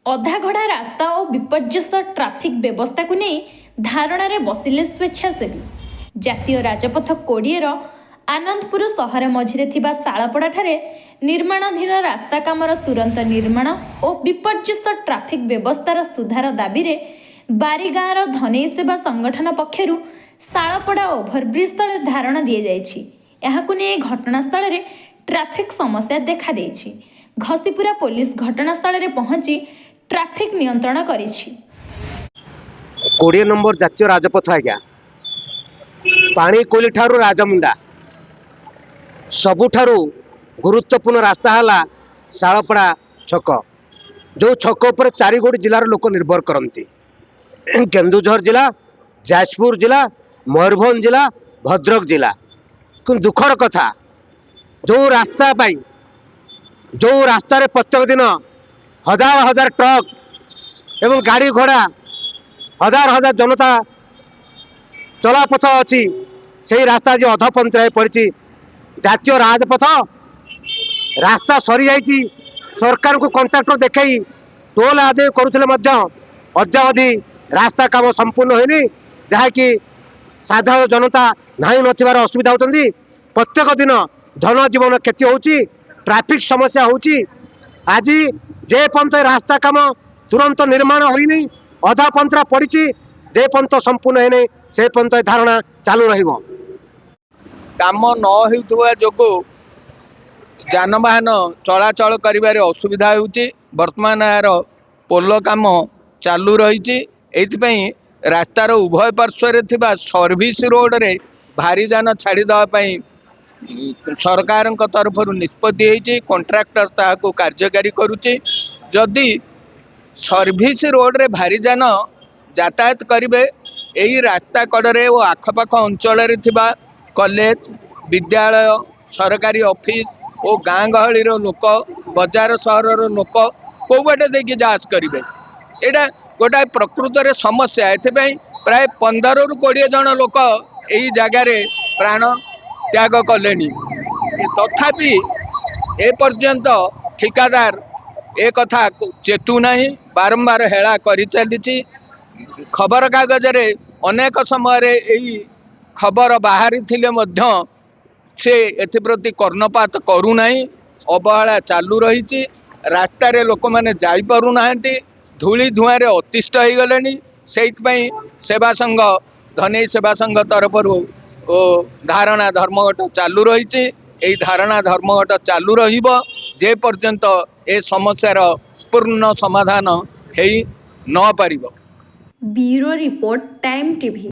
अधागढ़ा रास्ता और विपर्यस्त ट्राफिक व्यवस्था को नहीं धारणा रे बसिले स्वेच्छासेवी जातीय राजपथ 20 आनंदपुर सहर मझिरे थिबा शालपड़ा ठारे निर्माणाधीन रास्ता कामर तुरंत निर्माण और विपर्यस्त ट्राफिक व्यवस्थार सुधार दाबी रे बारीगाँर धनेई सेवा संगठन पक्षरु शालपड़ा ओभरब्रिज तले धारणा दी जाइछि। एहाकु नै घटनास्थल रे ट्राफिक समस्या देखा देइछि। घसीपुरा पुलिस घटनास्थल रे पहुंची ट्राफिक नियंत्रण करिछि। 20 नंबर जातीय राजपथ आज्ञा पानी कोली ठारू राजमुंडा सबुठारू गुरुत्वपूर्ण रास्ता है शालपड़ा छक जो छक उपर 4 गोटी जिलार लोक निर्भर करती। केन्दुझर जिला, जाजपुर जिला, मयूरभंज जिला, भद्रक जिला। कि दुखर कथा जो रास्ता पाई जो रास्ता रे प्रत्येक दिन हजार हजार ट्रक एवं गाड़ी घोड़ा हजार हजार जनता चलापथ अच्छी से रास्ता आज अधपंथ पड़ी। जातीय राजपथ रास्ता सरी जाइए सरकार को कंट्राक्टर देखई टोल आदाय करुले अद्यावधि रास्ता काम संपूर्ण होनी जहाँकि साधारण जनता नहीं नथिबार असुविधा होती। प्रत्येक दिन धन जीवन क्षति होची, ट्रैफिक समस्या होची। आज जे पंथ रास्ता काम तुरंत निर्माण होनी अधा पंथरा पड़ी जे पंथ संपूर्ण होने से पंथ धारणा चालू रहिबो। काम न होइतबा जोगो जानवाहन चलाचल करिबारे असुविधा होउची। वर्तमान यार पोल काम चालू रही रास्तार उभय पार्श्व थिबा सर्विस रोड रे भारी जान छाड़ी देवाई सरकार तरफ निष्पत्ति होती। कंट्राक्टर ताहाको कार्यकारी करुच्ची। जदि सर्विस रोड रे भारी जान यातायात करेंगे यही रास्ता कड़े और आखपाख अंचल थिबा कॉलेज विद्यालय सरकारी ऑफिस और गाँ गहली लोक बजार सहर लोक कौटे देखिए जांच करेंगे। यहाँ गोटाए प्रकृत रे समस्या एथपाई प्राय 15 ରୁ 20 जन लोक यही जगार प्राण त्याग कले। तथापि एपर्यंत ठिकादार ए कथा चेतुना बारंबार हेला कर चली। खबर कागज रे अनेक समय यही खबर बाहरी थिले मध्य से एप्रति कर्णपात करूना अवहेला चालू रही। रास्तार लोक मैंने जापरूना धूली धुआं अतिष्ठ हो गले। से सेवा संघ धनेई सेवा संघ तरफ धारणा धर्मघट चालू रही। धारणा धर्मघट चालू जे पर्यंत ए समस्यार पूर्ण समाधान हो न पारिबो। Bureau report Time TV.